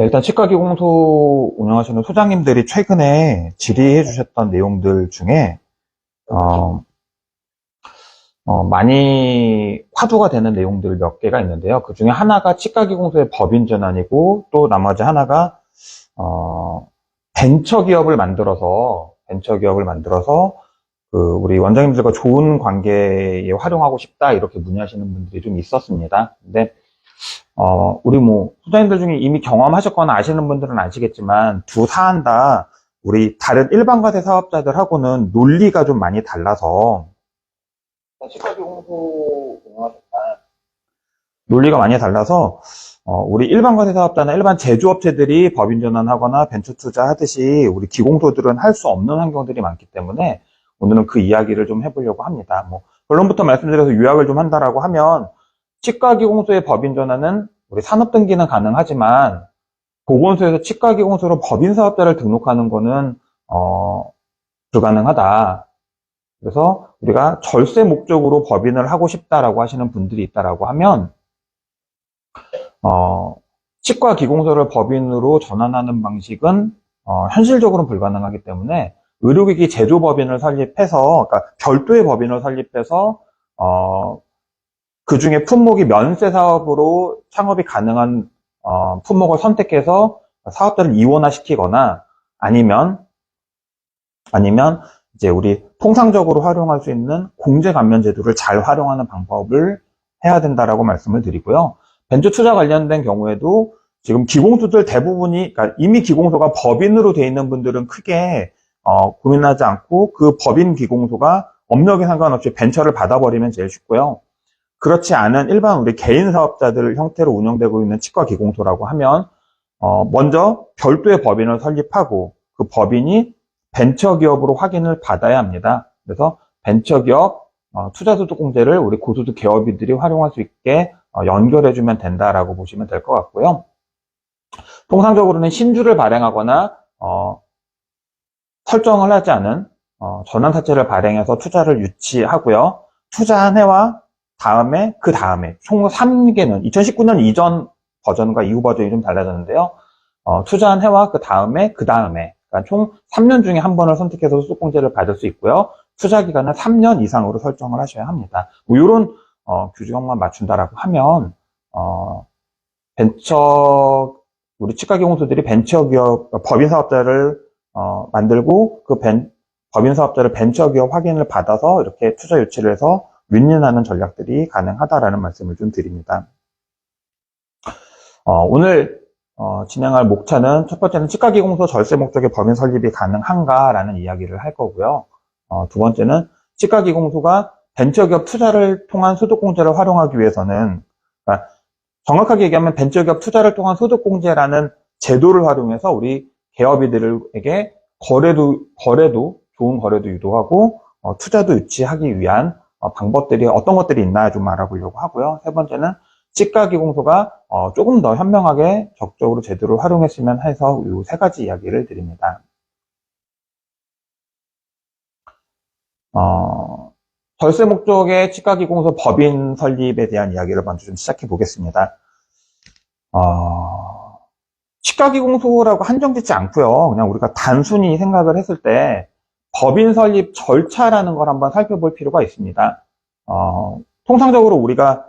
네, 일단 치과기공소 운영하시는 소장님들이 최근에 질의해 주셨던 내용들 중에 어, 많이 화두가 되는 내용들 몇 개가 있는데요. 그 중에 하나가 치과기공소의 법인 전환이고, 또 나머지 하나가 벤처기업을 만들어서 그 우리 원장님들과 좋은 관계에 활용하고 싶다, 이렇게 문의하시는 분들이 좀 있었습니다. 근데 우리 소장님들 중에 이미 경험하셨거나 아시는 분들은 아시겠지만, 두 사안 다 우리 다른 일반 과세 사업자들하고는 논리가 좀 많이 달라서, 치과기공소 운영하셨다. 논리가 많이 달라서, 우리 일반 과세 사업자나 일반 제조업체들이 법인 전환하거나 벤처 투자하듯이 우리 기공소들은 할 수 없는 환경들이 많기 때문에 오늘은 그 이야기를 좀 해보려고 합니다. 결론부터 말씀드려서 요약을 좀 한다라고 하면, 치과기공소의 법인 전환은 우리 산업등기는 가능하지만, 보건소에서 치과기공소로 법인사업자를 등록하는 거는 불가능하다. 그래서 우리가 절세 목적으로 법인을 하고 싶다라고 하시는 분들이 있다라고 하면, 치과기공소를 법인으로 전환하는 방식은 현실적으로는 불가능하기 때문에, 의료기기 제조법인을 설립해서, 그러니까 별도의 법인을 설립해서 그 중에 품목이 면세 사업으로 창업이 가능한 품목을 선택해서 사업자를 이원화시키거나, 아니면 이제 우리 통상적으로 활용할 수 있는 공제 감면 제도를 잘 활용하는 방법을 해야 된다라고 말씀을 드리고요. 벤처 투자 관련된 경우에도 지금 기공소들 대부분이, 그러니까 이미 기공소가 법인으로 돼 있는 분들은 크게 고민하지 않고, 그 법인 기공소가 업력에 상관없이 벤처를 받아버리면 제일 쉽고요. 그렇지 않은 일반 우리 개인 사업자들 형태로 운영되고 있는 치과기공소라고 하면, 먼저 별도의 법인을 설립하고, 그 법인이 벤처기업으로 확인을 받아야 합니다. 그래서 벤처기업 투자소득공제를 우리 고소득 기업인들이 활용할 수 있게 연결해주면 된다라고 보시면 될 것 같고요. 통상적으로는 신주를 발행하거나 설정을 하지 않은 전환사채를 발행해서 투자를 유치하고요. 투자한 해와 그 다음에 총 3개는 2019년 이전 버전과 이후 버전이 좀 달라졌는데요. 투자한 해와 그 다음에 그러니까 총 3년 중에 한 번을 선택해서 소득공제를 받을 수 있고요. 투자 기간은 3년 이상으로 설정을 하셔야 합니다. 이런 규정만 맞춘다라고 하면 우리 치과기공소들이 벤처기업 법인 사업자를 만들고, 그 법인 사업자를 벤처기업 확인을 받아서 이렇게 투자 유치를 해서 윈윈하는 전략들이 가능하다라는 말씀을 좀 드립니다. 오늘 진행할 목차는, 첫 번째는 치과기공소 절세 목적의 법인 설립이 가능한가라는 이야기를 할 거고요. 두 번째는 치과기공소가 벤처기업 투자를 통한 소득공제를 활용하기 위해서는, 그러니까 정확하게 얘기하면 벤처기업 투자를 통한 소득공제라는 제도를 활용해서 우리 개업이들에게 좋은 거래도 유도하고 투자도 유치하기 위한 방법들이 어떤 것들이 있나 좀 알아보려고 하고요. 세 번째는 치과기공소가 조금 더 현명하게 적극적으로 제도를 활용했으면 해서 이 세 가지 이야기를 드립니다. 절세 목적의 치과기공소 법인 설립에 대한 이야기를 먼저 좀 시작해 보겠습니다. 치과기공소라고 한정짓지 않고요. 그냥 우리가 단순히 생각을 했을 때 법인 설립 절차라는 걸 한번 살펴볼 필요가 있습니다. 통상적으로 우리가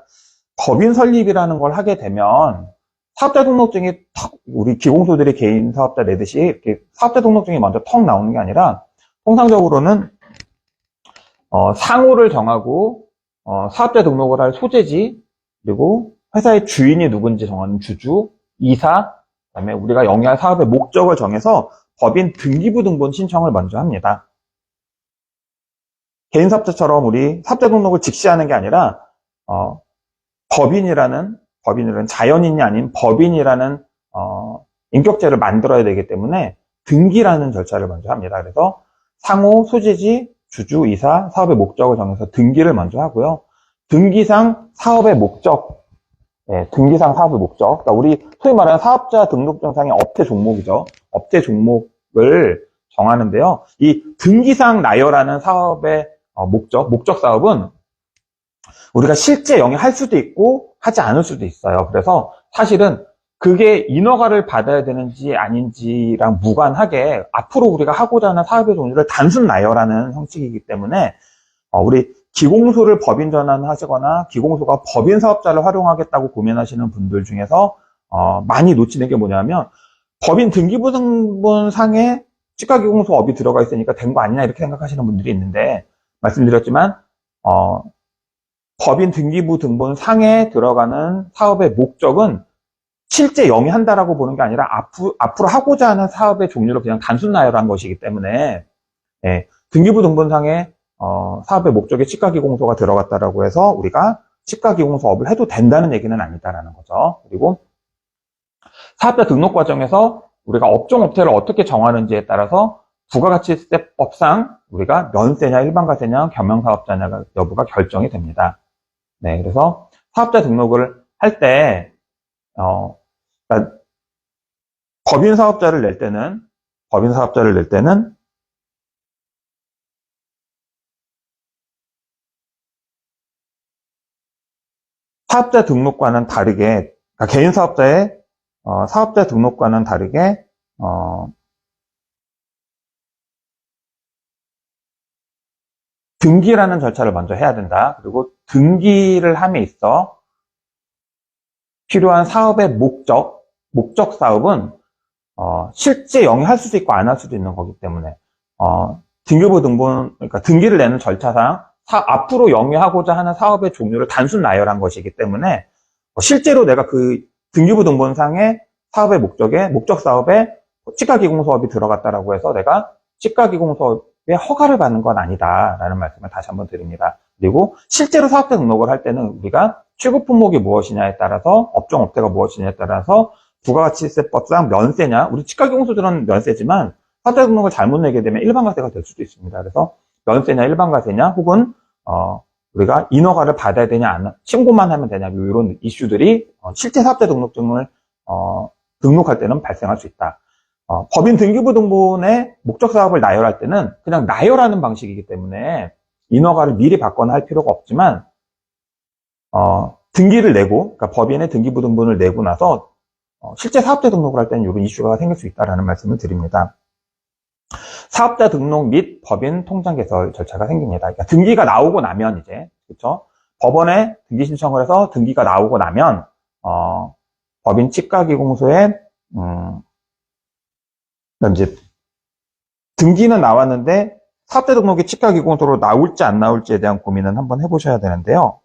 법인 설립이라는 걸 하게 되면 사업자 등록증이 우리 기공소들이 개인 사업자 내듯이 이렇게 사업자 등록증이 먼저 턱 나오는 게 아니라, 통상적으로는 상호를 정하고 사업자 등록을 할 소재지, 그리고 회사의 주인이 누군지 정하는 주주, 이사, 그다음에 우리가 영위할 사업의 목적을 정해서 법인 등기부 등본 신청을 먼저 합니다. 개인 사업자처럼 우리 사업자 등록을 직시하는 게 아니라 법인이라는 자연인이 아닌 법인이라는 인격체를 만들어야 되기 때문에 등기라는 절차를 먼저 합니다. 그래서 상호, 소재지, 주주, 이사, 사업의 목적을 정해서 등기를 먼저 하고요. 등기상 사업의 목적, 등기상 사업의 목적, 그러니까 우리 소위 말하는 사업자 등록증상의 업태 종목이죠. 업태 종목을 정하는데요. 이 등기상 나열하는 사업의 목적 사업은 우리가 실제 영위할 수도 있고 하지 않을 수도 있어요. 그래서 사실은 그게 인허가를 받아야 되는지 아닌지랑 무관하게 앞으로 우리가 하고자 하는 사업의 종류를 단순 나열하는 형식이기 때문에 우리 기공소를 법인 전환하시거나 기공소가 법인 사업자를 활용하겠다고 고민하시는 분들 중에서 많이 놓치는 게 뭐냐면 법인 등기부 등본상에 치과기공소업이 들어가 있으니까 된 거 아니냐 이렇게 생각하시는 분들이 있는데 말씀드렸지만 법인 등기부 등본상에 들어가는 사업의 목적은 실제 영위한다라고 보는 게 아니라 앞으로 하고자 하는 사업의 종류를 그냥 단순 나열한 것이기 때문에 등기부 등본상에 사업의 목적에 치과기공소가 들어갔다라고 해서 우리가 치과기공소업을 해도 된다는 얘기는 아니다라는 거죠. 그리고 사업자 등록 과정에서 우리가 업종업태를 어떻게 정하는지에 따라서 부가가치세법상 우리가 면세냐 일반과세냐 겸용사업자냐 여부가 결정이 됩니다. 네, 그래서 사업자 등록을 할 때 그러니까 법인 사업자를 낼 때는 사업자 등록과는 다르게 그러니까 개인 사업자의 사업자 등록과는 다르게 등기라는 절차를 먼저 해야 된다. 그리고 등기를 함에 있어 필요한 사업의 목적 사업은 실제 영위할 수도 있고 안 할 수도 있는 거기 때문에 등기부 등본 그러니까 등기를 내는 절차상 앞으로 영위하고자 하는 사업의 종류를 단순 나열한 것이기 때문에 실제로 내가 그 등기부 등본상에 사업의 목적 사업에 치과기공소업이 들어갔다라고 해서 내가 치과기공소업의 허가를 받는 건 아니다라는 말씀을 다시 한번 드립니다. 그리고 실제로 사업자 등록을 할 때는 우리가 취급 품목이 무엇이냐에 따라서 업종업태가 무엇이냐에 따라서 부가가치세법상 면세냐 우리 치과기공소들은 면세지만 사업자 등록을 잘못 내게 되면 일반과세가 될 수도 있습니다. 그래서 면세냐 일반과세냐 혹은 우리가 인허가를 받아야 되냐 안 신고만 하면 되냐 이런 이슈들이 실제 사업자 등록증을 등록할 때는 발생할 수 있다. 법인 등기부 등본의 목적 사업을 나열할 때는 그냥 나열하는 방식이기 때문에 인허가를 미리 받거나 할 필요가 없지만 등기를 내고 그러니까 법인의 등기부 등본을 내고 나서 실제 사업자 등록을 할 때는 이런 이슈가 생길 수 있다는 말씀을 드립니다. 사업자 등록 및 법인 통장 개설 절차가 생깁니다. 그러니까 등기가 나오고 나면 이제 그렇죠? 법원에 등기 신청을 해서 등기가 나오고 나면 법인 치과기공소에 이제 등기는 나왔는데 사업자 등록이 치과기공소로 나올지 안 나올지에 대한 고민은 한번 해보셔야 되는데요.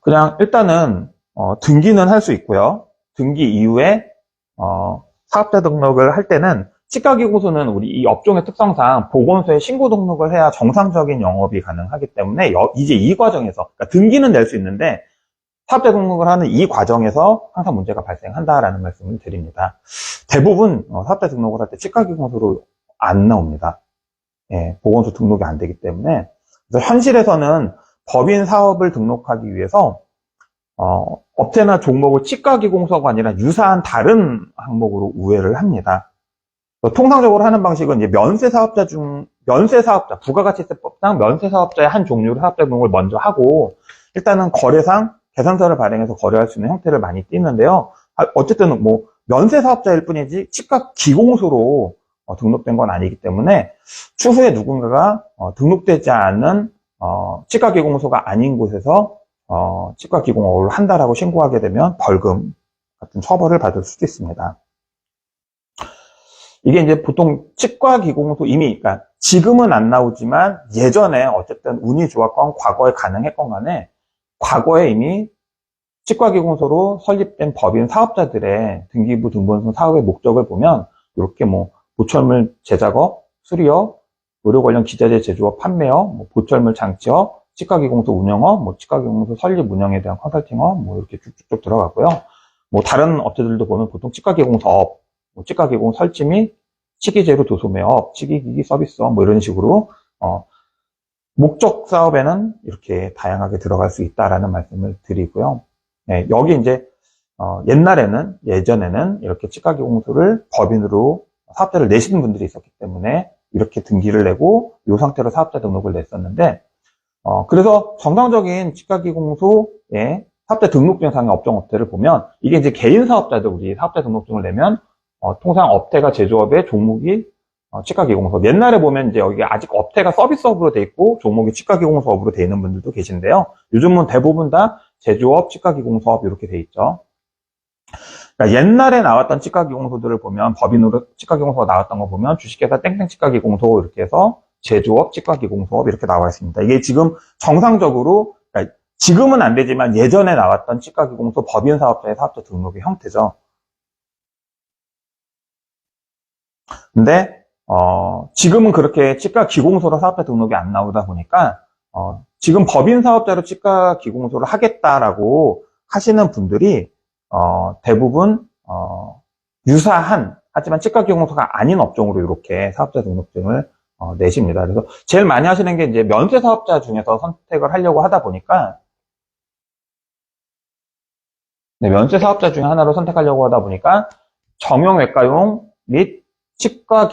그냥 일단은 등기는 할 수 있고요. 등기 이후에 사업자 등록을 할 때는 치과기공소는 우리 이 업종의 특성상 보건소에 신고 등록을 해야 정상적인 영업이 가능하기 때문에 이제 이 과정에서 그러니까 등기는 낼 수 있는데 사업자 등록을 하는 이 과정에서 항상 문제가 발생한다라는 말씀을 드립니다. 대부분 사업자 등록을 할 때 치과기공소로 안 나옵니다. 예, 보건소 등록이 안 되기 때문에 그래서 현실에서는 법인 사업을 등록하기 위해서 업체나 종목을 치과기공소가 아니라 유사한 다른 항목으로 우회를 합니다. 통상적으로 하는 방식은 이제 면세사업자, 부가가치세법상 면세사업자의 한 종류로 사업자 등록을 먼저 하고 일단은 거래상 계산서를 발행해서 거래할 수 있는 형태를 많이 띄는데요. 어쨌든 뭐 면세사업자일 뿐이지 치과기공소로 등록된 건 아니기 때문에 추후에 누군가가 등록되지 않은 치과기공소가 아닌 곳에서 치과기공업을 한다라고 신고하게 되면 벌금 같은 처벌을 받을 수도 있습니다. 이게 이제 보통 치과기공소 이미 그러니까 지금은 안 나오지만 예전에 어쨌든 운이 좋았건 과거에 가능했건 간에 과거에 이미 치과기공소로 설립된 법인 사업자들의 등기부 등본상 사업의 목적을 보면 이렇게 뭐 보철물 제작업, 수리업, 의료 관련 기자재 제조업, 판매업, 뭐 보철물 장치업, 치과기공소 운영업, 뭐 치과기공소 설립 운영에 대한 컨설팅업, 뭐 이렇게 쭉쭉쭉 들어가고요. 뭐 다른 업체들도 보면 보통 치과기공소업, 뭐 치과기공 설치 및 치기재료 도소매업, 치기기기 서비스업, 뭐 이런 식으로 목적 사업에는 이렇게 다양하게 들어갈 수 있다라는 말씀을 드리고요. 네, 여기 이제 예전에는 이렇게 치과기공소를 법인으로 사업자를 내시는 분들이 있었기 때문에 이렇게 등기를 내고 이 상태로 사업자 등록을 냈었는데, 그래서 정상적인 치과기공소의 사업자 등록증상의 업종업체를 보면 이게 이제 개인 사업자들 우리 사업자 등록증을 내면 통상 업태가 제조업의 종목이 치과기공소업. 옛날에 보면 이제 여기 아직 업태가 서비스업으로 돼 있고 종목이 치과기공소업으로 돼 있는 분들도 계신데요. 요즘은 대부분 다 제조업, 치과기공소업 이렇게 돼 있죠. 그러니까 옛날에 나왔던 치과기공소들을 보면 법인으로 치과기공소가 나왔던 거 보면 주식회사 땡땡 치과기공소 이렇게 해서 제조업, 치과기공소업 이렇게 나와 있습니다. 이게 지금 정상적으로 그러니까 지금은 안 되지만 예전에 나왔던 치과기공소 법인 사업자의 사업자 등록의 형태죠. 근데 지금은 그렇게 치과기공소로 사업자 등록이 안 나오다 보니까 지금 법인 사업자로 치과기공소를 하겠다라고 하시는 분들이 대부분 유사한 하지만 치과기공소가 아닌 업종으로 이렇게 사업자 등록증을 내십니다. 그래서 제일 많이 하시는 게 이제 면세 사업자 중에서 선택을 하려고 하다 보니까 면세 사업자 중에 하나로 선택하려고 하다 보니까 정형외과용 및 치과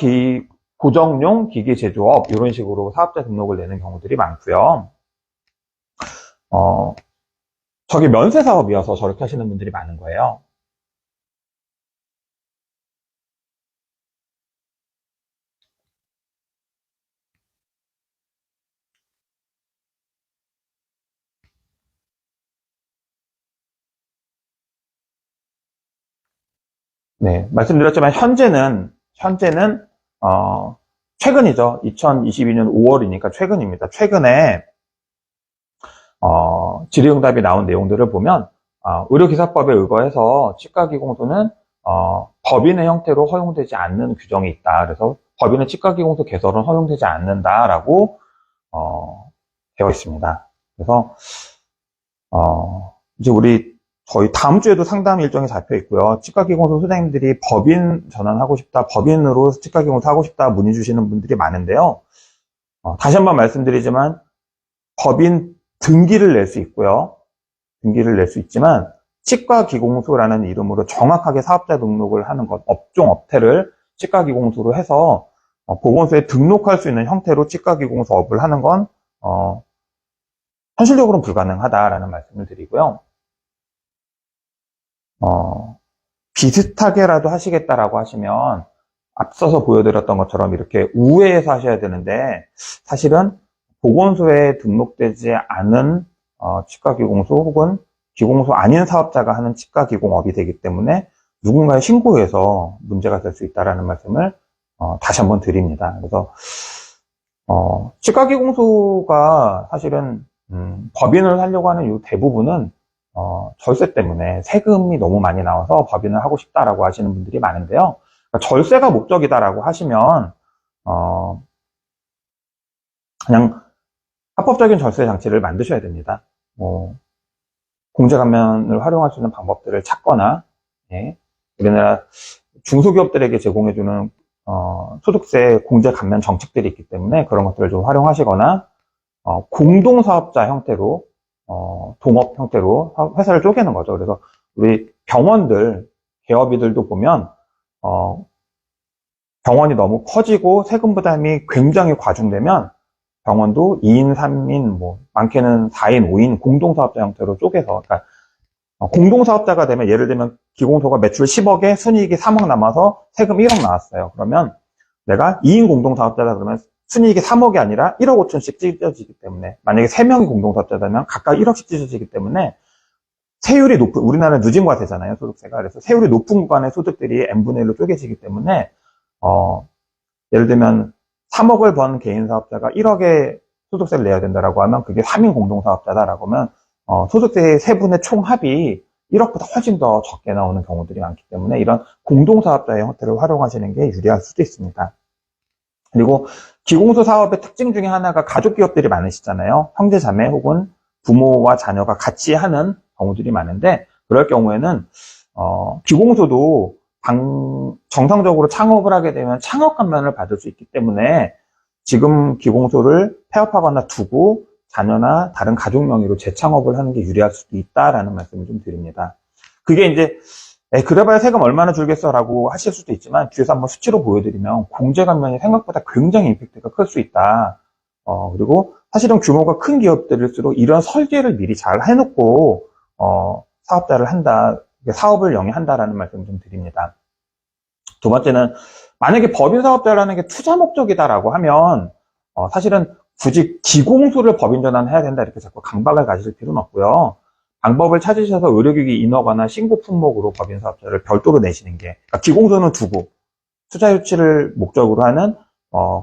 고정용 기기 제조업 이런 식으로 사업자 등록을 내는 경우들이 많고요. 저게 면세 사업이어서 저렇게 하시는 분들이 많은 거예요. 네, 말씀드렸지만 현재는 최근이죠. 2022년 5월이니까 최근입니다. 최근에 질의응답이 나온 내용들을 보면 의료기사법에 의거해서 치과기공소는 법인의 형태로 허용되지 않는 규정이 있다. 그래서 법인의 치과기공소 개설은 허용되지 않는다라고 되어 있습니다. 그래서 이제 저희 다음 주에도 상담 일정이 잡혀 있고요. 치과기공소 소장님들이 법인 전환하고 싶다, 법인으로 치과기공소 하고 싶다 문의 주시는 분들이 많은데요. 다시 한번 말씀드리지만 법인 등기를 낼 수 있고요. 등기를 낼 수 있지만 치과기공소라는 이름으로 정확하게 사업자 등록을 하는 것, 업종 업태를 치과기공소로 해서 보건소에 등록할 수 있는 형태로 치과기공소업을 하는 건 현실적으로는 불가능하다라는 말씀을 드리고요. 비슷하게라도 하시겠다라고 하시면 앞서서 보여드렸던 것처럼 이렇게 우회해서 하셔야 되는데 사실은 보건소에 등록되지 않은 치과기공소 혹은 기공소 아닌 사업자가 하는 치과기공업이 되기 때문에 누군가의 신고에서 문제가 될 수 있다는 말씀을 다시 한번 드립니다. 그래서 치과기공소가 사실은 법인을 하려고 하는 이유 대부분은 절세 때문에 세금이 너무 많이 나와서 법인을 하고 싶다라고 하시는 분들이 많은데요. 그러니까 절세가 목적이다라고 하시면 그냥 합법적인 절세 장치를 만드셔야 됩니다. 공제감면을 활용할 수 있는 방법들을 찾거나, 예, 우리나라 중소기업들에게 제공해주는 소득세 공제감면 정책들이 있기 때문에 그런 것들을 좀 활용하시거나 공동사업자 형태로 동업 형태로 회사를 쪼개는 거죠. 그래서 우리 병원들, 개업이들도 보면 병원이 너무 커지고 세금 부담이 굉장히 과중되면 병원도 2인, 3인, 많게는 4인, 5인 공동사업자 형태로 쪼개서, 그러니까 공동사업자가 되면 예를 들면 기공소가 매출 10억에 순이익이 3억 남아서 세금 1억 나왔어요. 그러면 내가 2인 공동사업자다 그러면 순이익이 3억이 아니라 1억 5천씩 찢어지기 때문에, 만약에 3명이 공동사업자다면 각각 1억씩 찢어지기 때문에 세율이 높은, 우리나라는 누진과세잖아요, 소득세가. 그래서 세율이 높은 구간의 소득들이 n분의 1로 쪼개지기 때문에 예를 들면 3억을 번 개인 사업자가 1억의 소득세를 내야 된다라고 하면 그게 3인 공동사업자다라고 하면 소득세의 세분의 총합이 1억보다 훨씬 더 적게 나오는 경우들이 많기 때문에 이런 공동사업자의 형태를 활용하시는 게 유리할 수도 있습니다. 그리고 기공소 사업의 특징 중에 하나가 가족기업들이 많으시잖아요. 형제자매 혹은 부모와 자녀가 같이 하는 경우들이 많은데 그럴 경우에는 기공소도 정상적으로 창업을 하게 되면 창업감면을 받을 수 있기 때문에 지금 기공소를 폐업하거나 두고 자녀나 다른 가족 명의로 재창업을 하는 게 유리할 수도 있다라는 말씀을 좀 드립니다. 그게 이제 그래봐야 세금 얼마나 줄겠어 라고 하실 수도 있지만 뒤에서 한번 수치로 보여드리면 공제 감면이 생각보다 굉장히 임팩트가 클 수 있다. 그리고 사실은 규모가 큰 기업들일수록 이런 설계를 미리 잘 해놓고 사업자를 한다, 사업을 영위한다라는 말씀을 좀 드립니다. 두 번째는 만약에 법인 사업자라는 게 투자 목적이다라고 하면 사실은 굳이 기공소를 법인 전환해야 된다 이렇게 자꾸 강박을 가지실 필요는 없고요. 방법을 찾으셔서 의료기기 인허가나 신고 품목으로 법인 사업자를 별도로 내시는 게, 그러니까 기공소는 두고 투자 유치를 목적으로 하는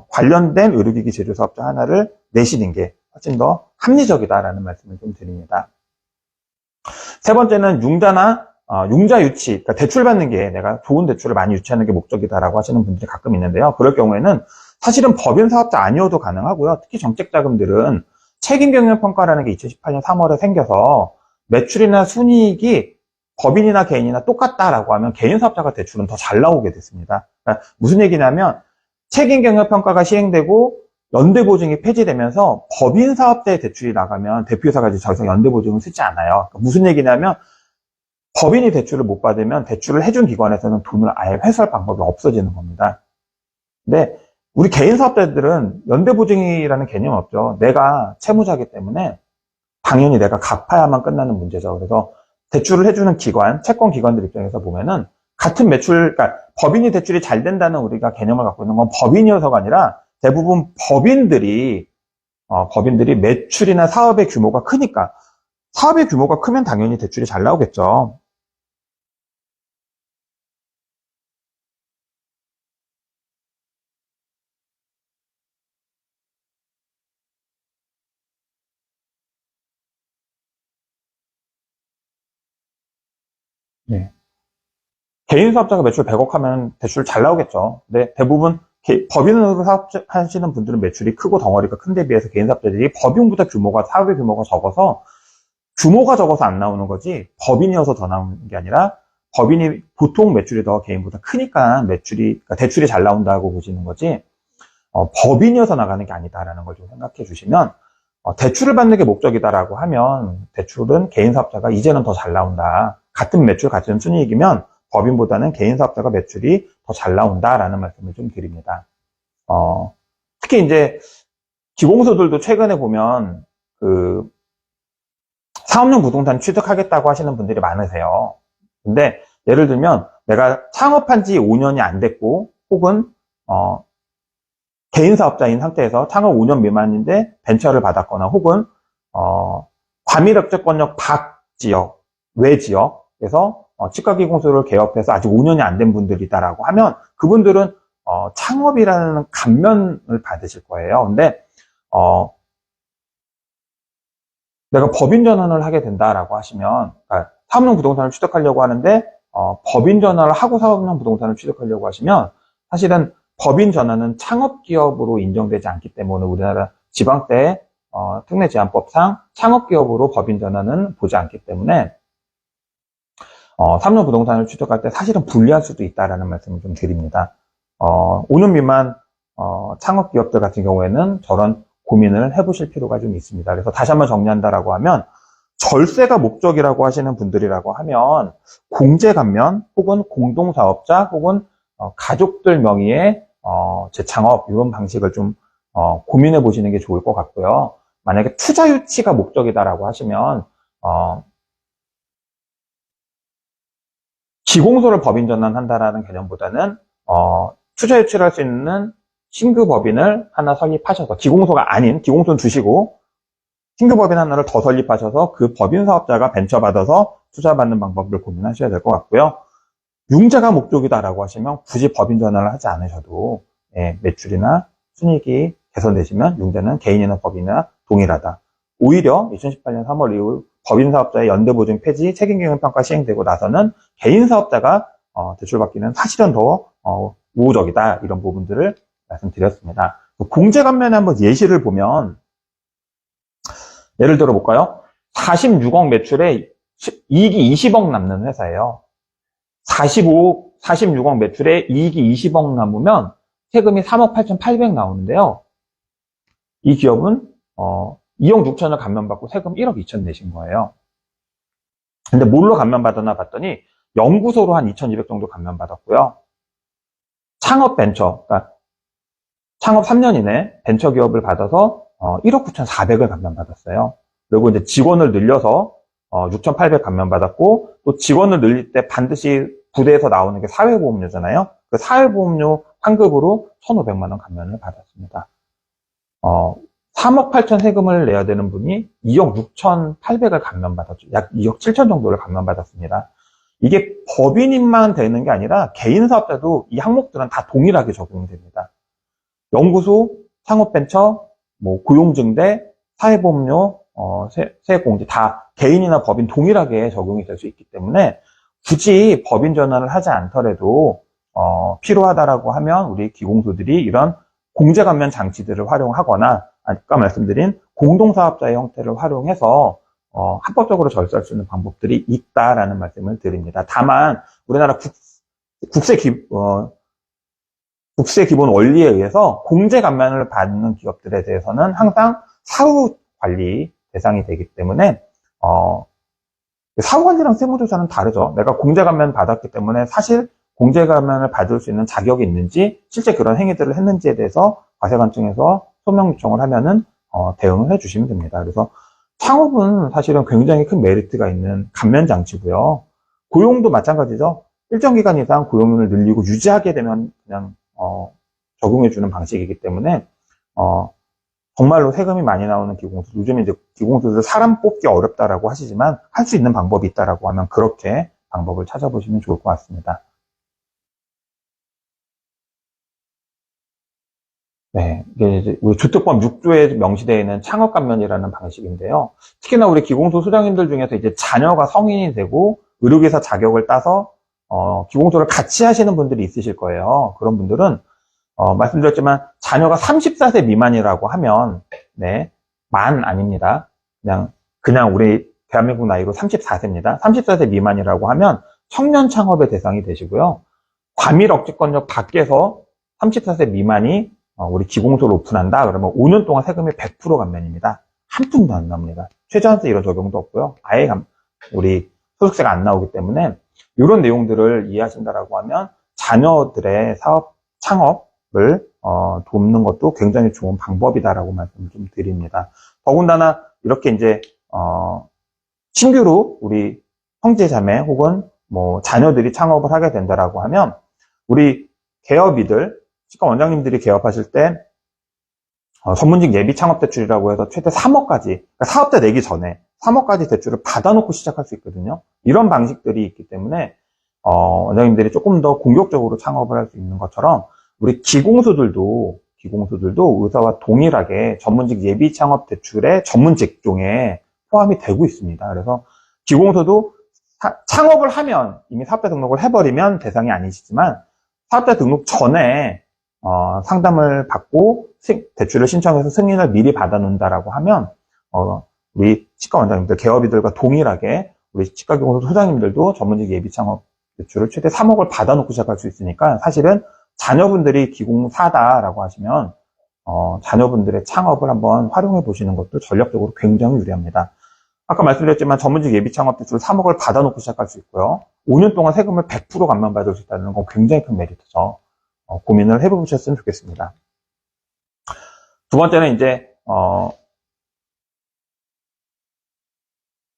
관련된 의료기기 제조 사업자 하나를 내시는 게 훨씬 더 합리적이다라는 말씀을 좀 드립니다. 세 번째는 융자 유치, 그러니까 대출 받는 게 내가 좋은 대출을 많이 유치하는 게 목적이다라고 하시는 분들이 가끔 있는데요. 그럴 경우에는 사실은 법인 사업자 아니어도 가능하고요. 특히 정책자금들은 책임경영평가라는 게 2018년 3월에 생겨서 매출이나 순이익이 법인이나 개인이나 똑같다라고 하면 개인 사업자가 대출은 더 잘 나오게 됐습니다. 그러니까 무슨 얘기냐면 책임경영평가가 시행되고 연대보증이 폐지되면서 법인 사업자의 대출이 나가면 대표이사가 이제 더 이상 연대보증을 쓰지 않아요. 그러니까 무슨 얘기냐면 법인이 대출을 못 받으면 대출을 해준 기관에서는 돈을 아예 회수할 방법이 없어지는 겁니다. 근데 우리 개인 사업자들은 연대보증이라는 개념이 없죠. 내가 채무자이기 때문에 당연히 내가 갚아야만 끝나는 문제죠. 그래서 대출을 해주는 기관, 채권 기관들 입장에서 보면은 같은 매출, 그러니까 법인이 대출이 잘 된다는 우리가 개념을 갖고 있는 건 법인이어서가 아니라 대부분 법인들이 매출이나 사업의 규모가 크니까 사업의 규모가 크면 당연히 대출이 잘 나오겠죠. 네. 개인 사업자가 매출 100억 하면 대출 잘 나오겠죠. 근데 대부분 법인으로 사업하시는 분들은 매출이 크고 덩어리가 큰데 비해서 개인 사업자들이 법인보다 사업의 규모가 적어서 안 나오는 거지 법인이어서 더 나오는 게 아니라 법인이 보통 매출이 더 개인보다 크니까 그러니까 대출이 잘 나온다고 보시는 거지 법인이어서 나가는 게 아니다라는 걸 좀 생각해 주시면 대출을 받는 게 목적이다라고 하면 대출은 개인 사업자가 이제는 더 잘 나온다. 같은 매출, 같은 순이익이면 법인보다는 개인 사업자가 매출이 더 잘 나온다라는 말씀을 좀 드립니다. 특히 이제 기공소들도 최근에 보면 사업용 부동산 취득하겠다고 하시는 분들이 많으세요. 근데 예를 들면 내가 창업한 지 5년이 안 됐고 혹은 개인 사업자인 상태에서 창업 5년 미만인데 벤처를 받았거나 혹은 과밀억제권역 밖 지역, 외 지역에서 치과기공소를 개업해서 아직 5년이 안 된 분들이다라고 하면 그분들은 창업이라는 감면을 받으실 거예요. 근데 내가 법인 전환을 하게 된다라고 하시면 그러니까 사업용 부동산을 취득하려고 하는데 법인 전환을 하고 사업용 부동산을 취득하려고 하시면 사실은 법인 전환은 창업기업으로 인정되지 않기 때문에 우리나라 지방세 특례제한법상 창업기업으로 법인 전환은 보지 않기 때문에 사업용 부동산을 취득할 때 사실은 불리할 수도 있다라는 말씀을 좀 드립니다. 5년 미만 창업기업들 같은 경우에는 저런 고민을 해보실 필요가 좀 있습니다. 그래서 다시 한번 정리한다라고 하면 절세가 목적이라고 하시는 분들이라고 하면 공제 감면 혹은 공동사업자 혹은 가족들 명의의 재창업 이런 방식을 좀 고민해 보시는 게 좋을 것 같고요. 만약에 투자 유치가 목적이다라고 하시면 기공소를 법인 전환한다라는 개념보다는 투자 유치를 할 수 있는 신규 법인을 하나 설립하셔서 기공소는 두시고 신규 법인 하나를 더 설립하셔서 그 법인 사업자가 벤처 받아서 투자받는 방법을 고민하셔야 될 것 같고요. 융자가 목적이다라고 하시면 굳이 법인 전환을 하지 않으셔도 매출이나 순이익이 개선되시면 융자는 개인이나 법인이나 동일하다. 오히려 2018년 3월 이후 법인 사업자의 연대보증 폐지, 책임경영평가 시행되고 나서는 개인 사업자가 대출받기는 사실은 더 우호적이다. 이런 부분들을 말씀드렸습니다. 공제 감면에 한번 예시를 보면 예를 들어 볼까요? 46억 매출에 이익이 20억 남는 회사예요. 46억 매출에 이익이 20억 남으면 세금이 3억 8,800 나오는데요. 이 기업은 2억 6천을 감면받고 세금 1억 2천 내신 거예요. 근데 뭘로 감면받았나 봤더니 연구소로 한 2,200 정도 감면받았고요. 창업 벤처, 그러니까 창업 3년 이내 벤처 기업을 받아서 1억 9,400을 감면받았어요. 그리고 이제 직원을 늘려서 6,800 감면받았고, 또 직원을 늘릴 때 반드시 부대에서 나오는 게 사회보험료잖아요. 그 사회보험료 환급으로 1,500만 원 감면을 받았습니다. 3억 8천 세금을 내야 되는 분이 2억 6,800을 감면받았죠. 약 2억 7천 정도를 감면받았습니다. 이게 법인만 되는 게 아니라 개인 사업자도 이 항목들은 다 동일하게 적용이 됩니다. 연구소, 창업벤처, 뭐 고용증대, 사회보험료, 세액공제 다 개인이나 법인 동일하게 적용이 될 수 있기 때문에 굳이 법인 전환을 하지 않더라도 필요하다라고 하면 우리 기공소들이 이런 공제감면 장치들을 활용하거나 아까 말씀드린 공동사업자의 형태를 활용해서 합법적으로 절수할 수 있는 방법들이 있다라는 말씀을 드립니다. 다만 우리나라 국세 기본 원리에 의해서 공제 감면을 받는 기업들에 대해서는 항상 사후 관리 대상이 되기 때문에 사후 관리랑 세무조사는 다르죠. 내가 공제 감면 받았기 때문에 사실 공제 감면을 받을 수 있는 자격이 있는지, 실제 그런 행위들을 했는지에 대해서 과세관청에서 소명 요청을 하면은 대응을 해주시면 됩니다. 그래서 창업은 사실은 굉장히 큰 메리트가 있는 감면 장치고요. 고용도 마찬가지죠. 일정 기간 이상 고용을 늘리고 유지하게 되면 그냥 적용해주는 방식이기 때문에 정말로 세금이 많이 나오는 기공소, 요즘 이제 기공소들 사람 뽑기 어렵다라고 하시지만 할 수 있는 방법이 있다라고 하면 그렇게 방법을 찾아보시면 좋을 것 같습니다. 네, 이게 이제 우리 주특법 6조에 명시되어 있는 창업감면이라는 방식인데요. 특히나 우리 기공소 소장님들 중에서 이제 자녀가 성인이 되고 의료기사 자격을 따서 기공소를 같이 하시는 분들이 있으실 거예요. 그런 분들은 말씀드렸지만 자녀가 34세 미만이라고 하면 네, 만 아닙니다. 그냥 우리 대한민국 나이로 34세입니다. 34세 미만이라고 하면 청년 창업의 대상이 되시고요. 과밀 억지권역 밖에서 34세 미만이 우리 기공소를 오픈한다 그러면 5년 동안 세금이 100% 감면입니다. 한 푼도 안 나옵니다. 최저한세 이런 적용도 없고요. 아예 우리 소득세가 안 나오기 때문에 이런 내용들을 이해하신다라고 하면 자녀들의 사업 창업을 돕는 것도 굉장히 좋은 방법이다라고 말씀을 좀 드립니다. 더군다나 이렇게 이제 신규로 우리 형제 자매 혹은 뭐 자녀들이 창업을 하게 된다라고 하면 우리 개업이들 치과 원장님들이 개업하실 때 전문직 예비 창업 대출이라고 해서 최대 3억까지, 그러니까 사업자 내기 전에 3억까지 대출을 받아놓고 시작할 수 있거든요. 이런 방식들이 있기 때문에 원장님들이 조금 더 공격적으로 창업을 할 수 있는 것처럼 우리 기공소들도 의사와 동일하게 전문직 예비 창업 대출의 전문 직종에 포함이 되고 있습니다. 그래서 기공소도 창업을 하면 이미 사업자 등록을 해버리면 대상이 아니시지만 사업자 등록 전에 상담을 받고 대출을 신청해서 승인을 미리 받아놓는다라고 하면 우리 치과 원장님들, 개업이들과 동일하게 우리 치과기공소 소장님들도 전문직 예비 창업 대출을 최대 3억을 받아놓고 시작할 수 있으니까 사실은 자녀분들이 기공사다라고 하시면 자녀분들의 창업을 한번 활용해 보시는 것도 전략적으로 굉장히 유리합니다. 아까 말씀드렸지만 전문직 예비 창업 대출 3억을 받아놓고 시작할 수 있고요. 5년 동안 세금을 100% 감면받을 수 있다는 건 굉장히 큰 메리트죠. 고민을 해보셨으면 좋겠습니다. 두 번째는 이제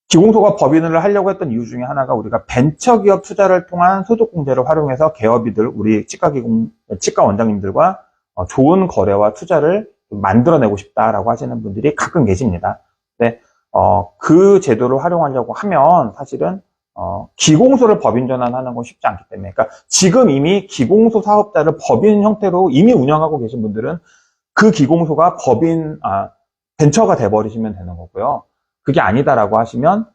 기공소가 법인을 하려고 했던 이유 중에 하나가 우리가 벤처기업 투자를 통한 소득공제를 활용해서 개업이들, 우리 치과 원장님들과 좋은 거래와 투자를 만들어내고 싶다라고 하시는 분들이 가끔 계십니다. 근데 그 제도를 활용하려고 하면 사실은 기공소를 법인 전환하는 건 쉽지 않기 때문에, 그러니까 지금 이미 기공소 사업자를 법인 형태로 이미 운영하고 계신 분들은 그 기공소가 벤처가 돼버리시면 되는 거고요. 그게 아니다라고 하시면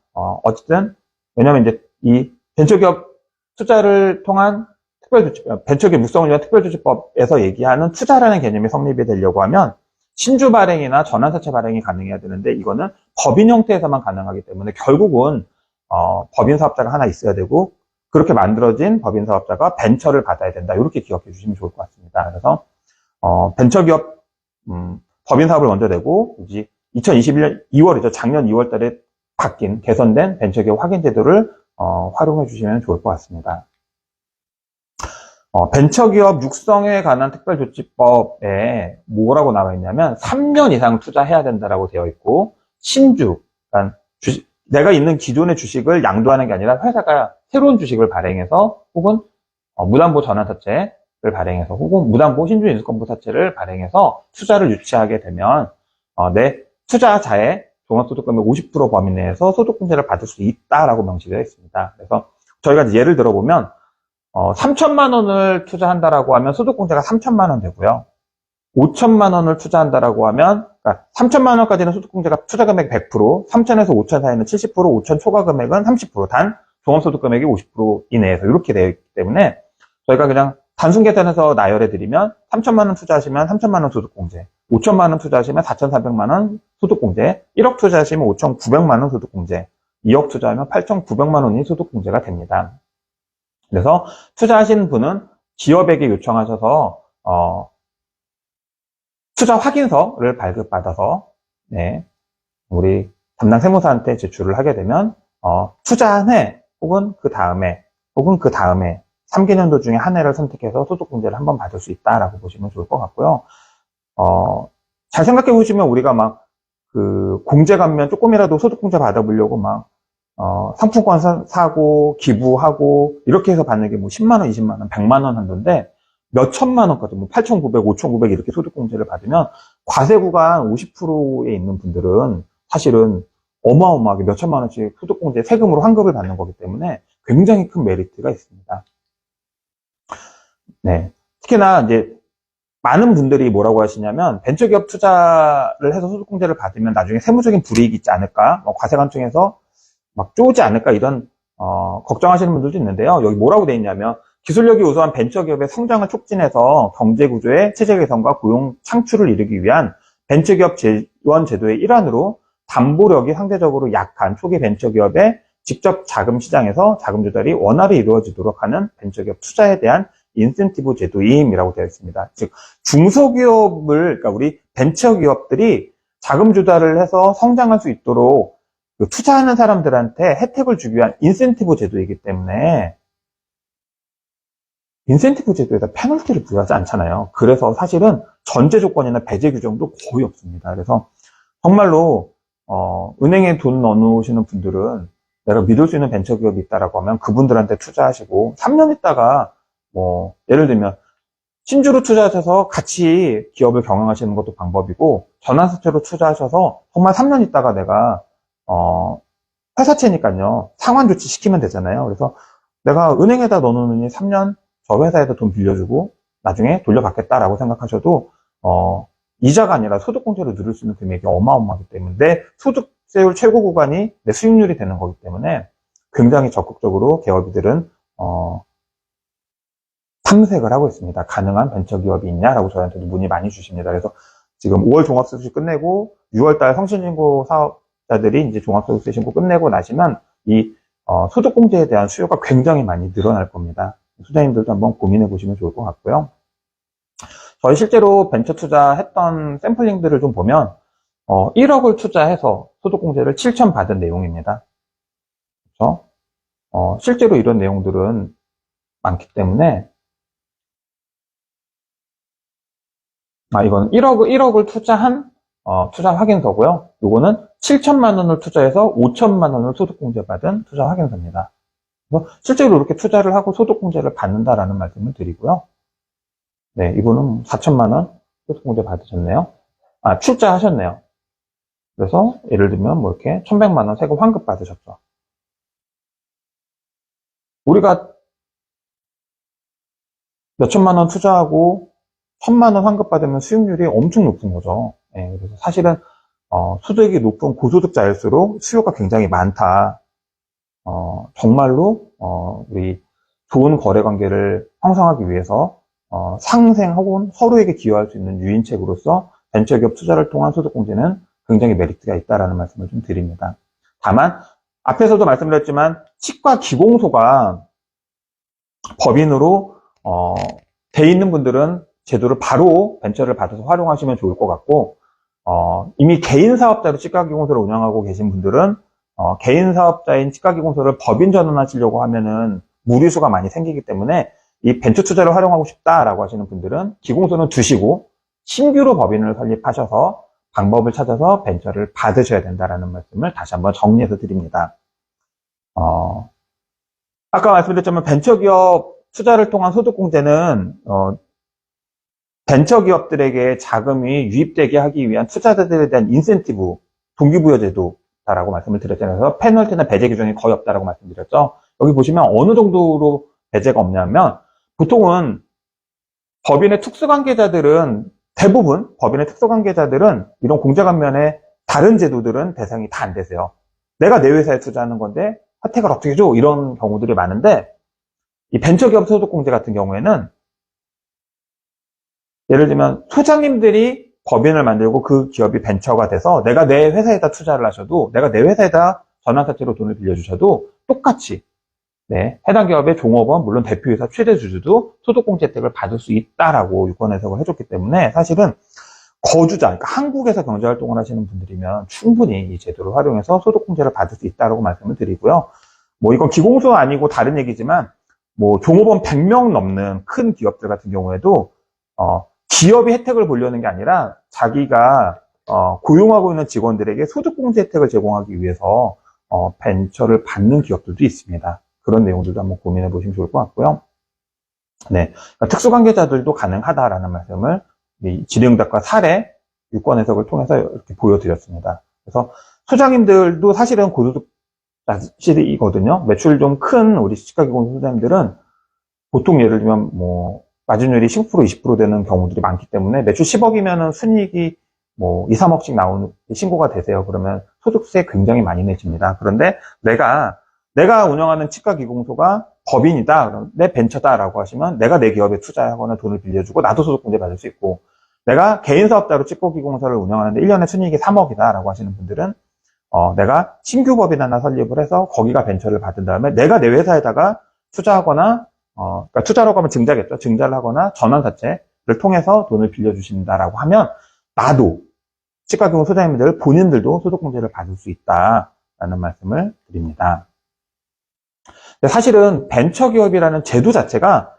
어쨌든 왜냐하면 이제 이 벤처기업 투자를 통한 벤처기업 묵성을 위한 특별조치법에서 얘기하는 투자라는 개념이 성립이 되려고 하면 신주 발행이나 전환사채 발행이 가능해야 되는데 이거는 법인 형태에서만 가능하기 때문에 결국은 법인 사업자가 하나 있어야 되고 그렇게 만들어진 법인 사업자가 벤처를 받아야 된다. 이렇게 기억해 주시면 좋을 것 같습니다. 그래서 벤처기업 법인 사업을 먼저 내고 2021년 2월이죠. 작년 2월 달에 바뀐, 개선된 벤처기업 확인 제도를 활용해 주시면 좋을 것 같습니다. 벤처기업 육성에 관한 특별조치법에 뭐라고 나와 있냐면 3년 이상 투자해야 된다라고 되어 있고, 신주, 그러니까 내가 있는 기존의 주식을 양도하는 게 아니라 회사가 새로운 주식을 발행해서 혹은 무담보 전환사채를 발행해서 혹은 무담보 신주인수권부사채를 발행해서 투자를 유치하게 되면 내 투자자의 종합소득금액 50% 범위 내에서 소득공제를 받을 수 있다라고 명시되어 있습니다. 그래서 저희가 이제 예를 들어보면 3천만 원을 투자한다라고 하면 소득공제가 3천만 원 되고요. 5천만 원을 투자한다라고 하면, 그러니까 3천만 원까지는 소득공제가 투자금액 100%, 3천에서 5천 사이는 70%, 5천 초과 금액은 30%, 단 종합소득금액이 50% 이내에서 이렇게 되어 있기 때문에 저희가 그냥 단순 계산해서 나열해 드리면 3천만 원 투자하시면 3천만 원 소득공제, 5천만 원 투자하시면 4,400만 원 소득공제, 1억 투자하시면 5,900만 원 소득공제, 2억 투자하면 8,900만 원이 소득공제가 됩니다. 그래서 투자하시는 분은 기업에게 요청하셔서 투자 확인서를 발급받아서 우리 담당 세무사한테 제출을 하게 되면 투자한 해 혹은 그 다음에 3개년도 중에 한 해를 선택해서 소득공제를 한번 받을 수 있다라고 보시면 좋을 것 같고요. 잘 생각해 보시면 우리가 막 그 공제 감면 조금이라도 소득공제 받아보려고 막 상품권 사고 기부하고 이렇게 해서 받는 게 뭐 10만 원, 20만 원, 100만 원 한도인데 몇 천만 원까지 뭐 8,900, 5,900 이렇게 소득공제를 받으면 과세 구간 50%에 있는 분들은 사실은 어마어마하게 몇 천만 원씩 소득공제 세금으로 환급을 받는 거기 때문에 굉장히 큰 메리트가 있습니다. 네. 특히나 이제 많은 분들이 뭐라고 하시냐면 벤처기업 투자를 해서 소득공제를 받으면 나중에 세무적인 불이익이 있지 않을까, 과세관청에서 막 쪼지 않을까 이런 걱정하시는 분들도 있는데요. 여기 뭐라고 되어 있냐면 기술력이 우수한 벤처기업의 성장을 촉진해서 경제구조의 체제 개선과 고용 창출을 이루기 위한 벤처기업 지원 제도의 일환으로 담보력이 상대적으로 약한 초기 벤처기업의 직접 자금 시장에서 자금 조달이 원활히 이루어지도록 하는 벤처기업 투자에 대한 인센티브 제도임이라고 되어 있습니다. 즉 중소기업을, 그러니까 우리 벤처기업들이 자금 조달을 해서 성장할 수 있도록 투자하는 사람들한테 혜택을 주기 위한 인센티브 제도이기 때문에 인센티브 제도에다 페널티를 부여하지 않잖아요. 그래서 사실은 전제 조건이나 배제 규정도 거의 없습니다. 그래서 정말로 은행에 돈 넣어놓으시는 분들은 내가 믿을 수 있는 벤처기업이 있다라고 하면 그분들한테 투자하시고 3년 있다가 뭐 예를 들면 신주로 투자하셔서 같이 기업을 경영하시는 것도 방법이고 전환사채로 투자하셔서 정말 3년 있다가 내가 회사채니까요 상환 조치 시키면 되잖아요. 그래서 내가 은행에다 넣어놓으니 3년 저 회사에다 돈 빌려주고 나중에 돌려받겠다라고 생각하셔도 이자가 아니라 소득공제로 누릴 수 있는 금액이 어마어마하기 때문에 내 소득세율 최고 구간이 내 수익률이 되는 거기 때문에 굉장히 적극적으로 기업들은 탐색을 하고 있습니다. 가능한 벤처기업이 있냐라고 저희한테도 문의 많이 주십니다. 그래서 지금 5월 종합소득세 끝내고 6월달 성실신고 사업자들이 이제 종합소득세 신고 끝내고 나시면 이 소득공제에 대한 수요가 굉장히 많이 늘어날 겁니다. 투자인들도 한번 고민해 보시면 좋을 것 같고요. 저희 실제로 벤처 투자했던 샘플링들을 좀 보면 1억을 투자해서 소득공제를 7천 받은 내용입니다. 그렇죠? 실제로 이런 내용들은 많기 때문에 이건 1억을 투자한 투자 확인서고요. 이거는 7천만 원을 투자해서 5천만 원을 소득공제 받은 투자 확인서입니다. 그래서 실제로 이렇게 투자를 하고 소득공제를 받는다라는 말씀을 드리고요. 네, 이거는 4천만 원 소득공제 받으셨네요. 출자하셨네요. 그래서 예를 들면 뭐 이렇게 1,100만 원 세금 환급 받으셨죠. 우리가 몇천만 원 투자하고 1,000만 원 환급 받으면 수익률이 엄청 높은 거죠. 네, 그래서 사실은 소득이 높은 고소득자일수록 수요가 굉장히 많다. 정말로 우리 좋은 거래 관계를 형성하기 위해서 상생 혹은 서로에게 기여할 수 있는 유인책으로서 벤처기업 투자를 통한 소득공제는 굉장히 메리트가 있다라는 말씀을 좀 드립니다. 다만 앞에서도 말씀드렸지만 치과 기공소가 법인으로 돼 있는 분들은 제도를 바로 벤처를 받아서 활용하시면 좋을 것 같고 이미 개인 사업자로 치과 기공소를 운영하고 계신 분들은 개인 사업자인 치과기공소를 법인 전환하시려고 하면은 무리수가 많이 생기기 때문에 이 벤처 투자를 활용하고 싶다라고 하시는 분들은 기공소는 두시고 신규로 법인을 설립하셔서 방법을 찾아서 벤처를 받으셔야 된다라는 말씀을 다시 한번 정리해서 드립니다. 아까 말씀드렸지만 벤처기업 투자를 통한 소득공제는 벤처기업들에게 자금이 유입되게 하기 위한 투자자들에 대한 인센티브, 동기부여제도다라고 말씀을 드렸잖아요. 그래서 페널티나 배제 규정이 거의 없다라고 말씀드렸죠. 여기 보시면 어느 정도로 배제가 없냐면 보통은 법인의 특수관계자들은 대부분 법인의 특수관계자들은 이런 공제감면의 다른 제도들은 대상이 다 안 되세요. 내가 내 회사에 투자하는 건데 혜택을 어떻게 줘? 이런 경우들이 많은데 이 벤처기업 소득공제 같은 경우에는 예를 들면 소장님들이 법인을 만들고 그 기업이 벤처가 돼서 내가 내 회사에다 투자를 하셔도 내가 내 회사에다 전환사채로 돈을 빌려주셔도 똑같이 해당 기업의 종업원, 물론 대표이사 최대 주주도 소득공제 혜택을 받을 수 있다라고 유권 해석을 해줬기 때문에 사실은 거주자, 그러니까 한국에서 경제활동을 하시는 분들이면 충분히 이 제도를 활용해서 소득공제를 받을 수 있다라고 말씀을 드리고요. 뭐 이건 기공소 아니고 다른 얘기지만 뭐 종업원 100명 넘는 큰 기업들 같은 경우에도 기업이 혜택을 보려는 게 아니라 자기가 고용하고 있는 직원들에게 소득공제 혜택을 제공하기 위해서 벤처를 받는 기업들도 있습니다. 그런 내용들도 한번 고민해 보시면 좋을 것 같고요. 네, 그러니까 특수관계자들도 가능하다라는 말씀을 질의응답과 사례, 유권 해석을 통해서 이렇게 보여드렸습니다. 그래서 소장님들도 사실은 고소득자실이거든요. 매출 좀 큰 우리 치과기공 소장님들은 보통 예를 들면 뭐 마진율이 10%, 20% 되는 경우들이 많기 때문에 매출 10억이면은 순이익이 뭐 2, 3억씩 나오는 신고가 되세요. 그러면 소득세 굉장히 많이 내집니다. 그런데 내가 운영하는 치과기공소가 법인이다, 그럼 내 벤처다라고 하시면 내가 내 기업에 투자하거나 돈을 빌려주고 나도 소득공제 받을 수 있고, 내가 개인 사업자로 치과기공소를 운영하는데 1년에 순이익이 3억이다라고 하시는 분들은 내가 신규 법인 하나 설립을 해서 거기가 벤처를 받은 다음에 내가 내 회사에다가 투자하거나 그러니까 투자라고 하면 증자겠죠. 증자를 하거나 전환사채를 통해서 돈을 빌려주신다라고 하면 나도 치과기공 소장님들 본인들도 소득공제를 받을 수 있다라는 말씀을 드립니다. 사실은 벤처기업이라는 제도 자체가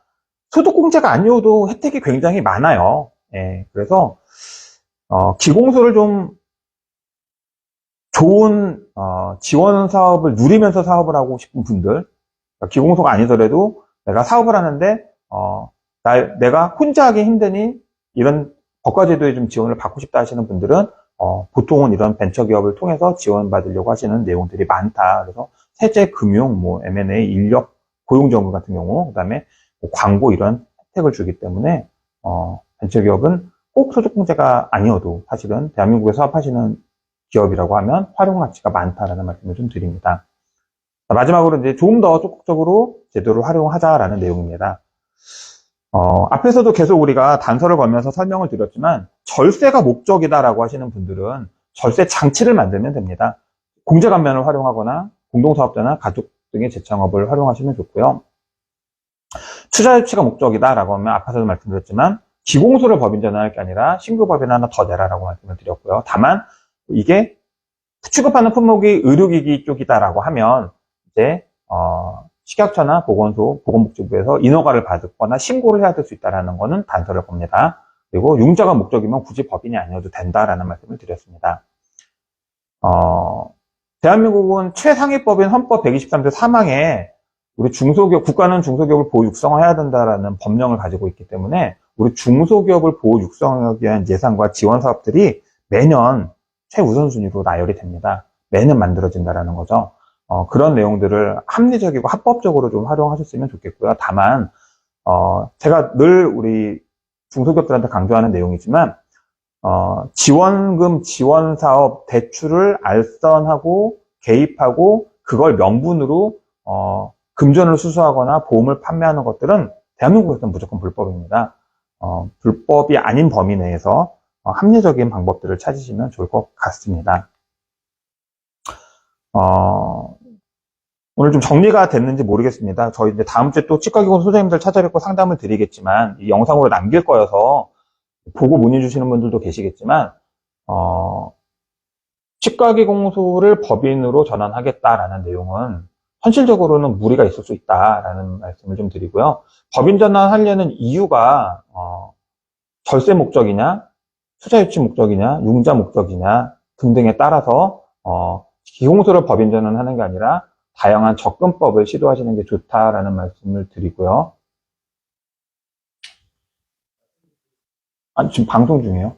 소득공제가 아니어도 혜택이 굉장히 많아요. 그래서 기공소를 좀 좋은 지원 사업을 누리면서 사업을 하고 싶은 분들, 그러니까 기공소가 아니더라도 내가 사업을 하는데 내가 혼자 하기 힘드니 이런 법과제도에 좀 지원을 받고 싶다 하시는 분들은 보통은 이런 벤처기업을 통해서 지원받으려고 하시는 내용들이 많다. 그래서 세제, 금융, 뭐 M&A, 인력, 고용정보 같은 경우, 그다음에 뭐 광고 이런 혜택을 주기 때문에 벤처기업은 꼭 소득공제가 아니어도 사실은 대한민국에 사업하시는 기업이라고 하면 활용 가치가 많다라는 말씀을 좀 드립니다. 마지막으로 이제 좀 더 적극적으로 제도를 활용하자라는 내용입니다. 앞에서도 계속 우리가 단서를 걸면서 설명을 드렸지만 절세가 목적이다라고 하시는 분들은 절세 장치를 만들면 됩니다. 공제감면을 활용하거나 공동사업자나 가족 등의 재창업을 활용하시면 좋고요. 투자 유치가 목적이다라고 하면 앞에서도 말씀드렸지만 기공소를 법인 전환할 게 아니라 신규 법인 하나 더 내라라고 말씀을 드렸고요. 다만 이게 취급하는 품목이 의료기기 쪽이다라고 하면 이제 식약처나 보건소, 보건복지부에서 인허가를 받거나 신고를 해야 될 수 있다는 것은 단서를 겁니다. 그리고 융자가 목적이면 굳이 법인이 아니어도 된다라는 말씀을 드렸습니다. 대한민국은 최상위법인 헌법 123조 3항에 우리 중소기업, 국가는 중소기업을 보호 육성해야 된다라는 법령을 가지고 있기 때문에 우리 중소기업을 보호 육성하기 위한 예산과 지원 사업들이 매년 최우선순위로 나열이 됩니다. 매년 만들어진다라는 거죠. 그런 내용들을 합리적이고 합법적으로 좀 활용하셨으면 좋겠고요. 다만 제가 늘 우리 중소기업들한테 강조하는 내용이지만 지원금, 지원사업, 대출을 알선하고 개입하고 그걸 명분으로 금전을 수수하거나 보험을 판매하는 것들은 대한민국에서는 무조건 불법입니다. 불법이 아닌 범위 내에서 합리적인 방법들을 찾으시면 좋을 것 같습니다. 오늘 좀 정리가 됐는지 모르겠습니다. 저희 이제 다음 주에 또 치과기공 소장님들 찾아뵙고 상담을 드리겠지만 이 영상으로 남길 거여서 보고 문의 주시는 분들도 계시겠지만 치과기공소를 법인으로 전환하겠다라는 내용은 현실적으로는 무리가 있을 수 있다라는 말씀을 좀 드리고요. 법인 전환하려는 이유가 절세 목적이냐, 투자 유치 목적이냐, 융자 목적이냐 등등에 따라서 기공소를 법인 전환하는 게 아니라 다양한 접근법을 시도하시는 게 좋다라는 말씀을 드리고요. 지금 방송 중이에요.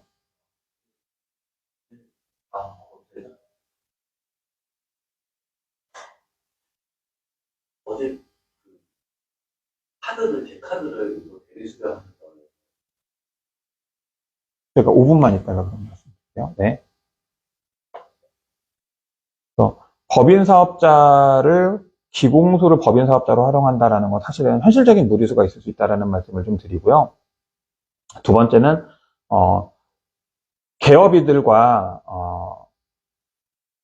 어제 제 카드를 대리수령 제가 5분만 있다가 그런 말씀드릴게요. 네. 그래서 법인 사업자를 기공소를 법인 사업자로 활용한다라는 건 사실은 현실적인 무리수가 있을 수 있다라는 말씀을 좀 드리고요. 두 번째는 개업이들과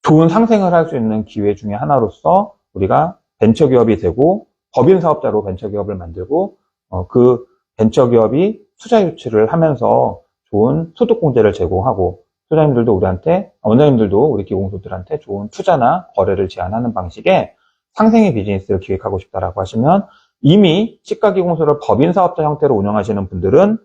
좋은 상생을 할 수 있는 기회 중에 하나로서 우리가 벤처기업이 되고 법인 사업자로 벤처기업을 만들고 그 벤처기업이 투자 유치를 하면서 좋은 소득공제를 제공하고 투자님들도 우리한테, 원장님들도 우리 기공소들한테 좋은 투자나 거래를 제안하는 방식의 상생의 비즈니스를 기획하고 싶다라고 하시면 이미 치과기공소를 법인 사업자 형태로 운영하시는 분들은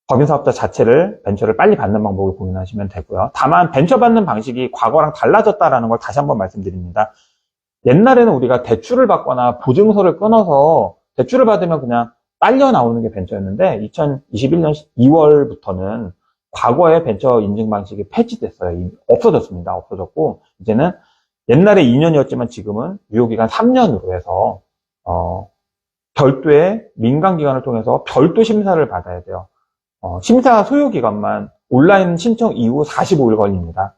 법인 사업자 자체를 벤처를 빨리 받는 방법을 고민하시면 되고요. 다만 벤처 받는 방식이 과거랑 달라졌다라는 걸 다시 한번 말씀드립니다. 옛날에는 우리가 대출을 받거나 보증서를 끊어서 대출을 받으면 그냥 딸려 나오는 게 벤처였는데 2021년 2월부터는 과거의 벤처 인증 방식이 폐지됐어요. 없어졌습니다. 없어졌고 이제는 옛날에 2년이었지만 지금은 유효기간 3년으로 해서 별도의 민간기관을 통해서 별도 심사를 받아야 돼요. 심사 소요기간만 온라인 신청 이후 45일 걸립니다.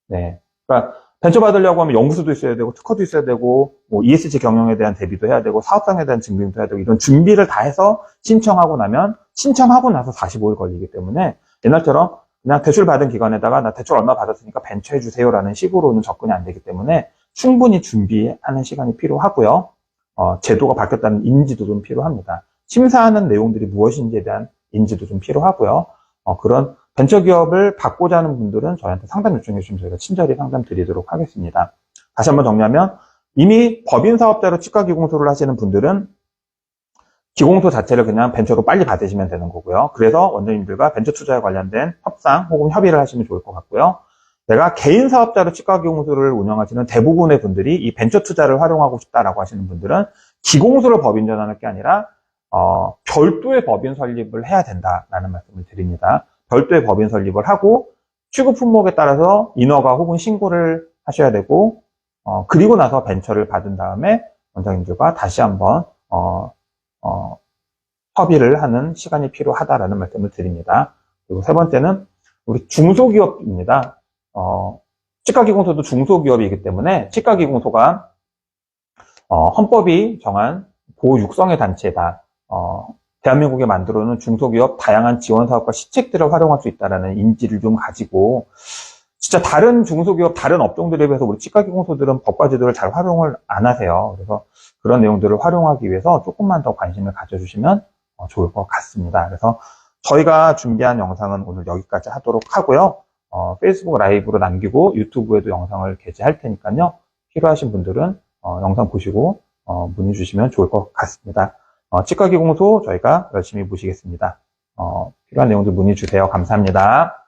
네. 그러니까 벤처 받으려고 하면 연구소도 있어야 되고 특허도 있어야 되고 뭐 ESG 경영에 대한 대비도 해야 되고 사업상에 대한 증빙도 해야 되고 이런 준비를 다 해서 신청하고 나면 신청하고 나서 45일 걸리기 때문에 옛날처럼 그냥 대출 받은 기관에다가 나 대출 얼마 받았으니까 벤처 해주세요라는 식으로는 접근이 안 되기 때문에 충분히 준비하는 시간이 필요하고요. 제도가 바뀌었다는 인지도 좀 필요합니다. 심사하는 내용들이 무엇인지에 대한 인지도 좀 필요하고요. 그런 벤처기업을 받고자 하는 분들은 저희한테 상담 요청해 주시면 저희가 친절히 상담 드리도록 하겠습니다. 다시 한번 정리하면 이미 법인 사업자로 치과기공소를 하시는 분들은 기공소 자체를 그냥 벤처로 빨리 받으시면 되는 거고요. 그래서 원장님들과 벤처 투자에 관련된 협상 혹은 협의를 하시면 좋을 것 같고요. 내가 개인 사업자로 치과기공소를 운영하시는 대부분의 분들이 이 벤처 투자를 활용하고 싶다라고 하시는 분들은 기공소를 법인 전환할 게 아니라 별도의 법인 설립을 해야 된다라는 말씀을 드립니다. 별도의 법인 설립을 하고 취급 품목에 따라서 인허가 혹은 신고를 하셔야 되고 그리고 나서 벤처를 받은 다음에 원장님들과 다시 한번 협의를 하는 시간이 필요하다라는 말씀을 드립니다. 그리고 세 번째는 우리 중소기업입니다. 치과기공소도 중소기업이기 때문에 치과기공소가 헌법이 정한 고육성의 단체다. 대한민국에 만들어놓은 중소기업 다양한 지원사업과 시책들을 활용할 수 있다는 인지를 좀 가지고 진짜 다른 중소기업, 다른 업종들에 비해서 우리 치과기공소들은 법과 제도를 잘 활용을 안 하세요. 그래서 그런 내용들을 활용하기 위해서 조금만 더 관심을 가져주시면 좋을 것 같습니다. 그래서 저희가 준비한 영상은 오늘 여기까지 하도록 하고요. 페이스북 라이브로 남기고 유튜브에도 영상을 게재할 테니까요. 필요하신 분들은 영상 보시고 문의 주시면 좋을 것 같습니다. 치과기공소 저희가 열심히 모시겠습니다. 필요한 내용들 문의 주세요. 감사합니다.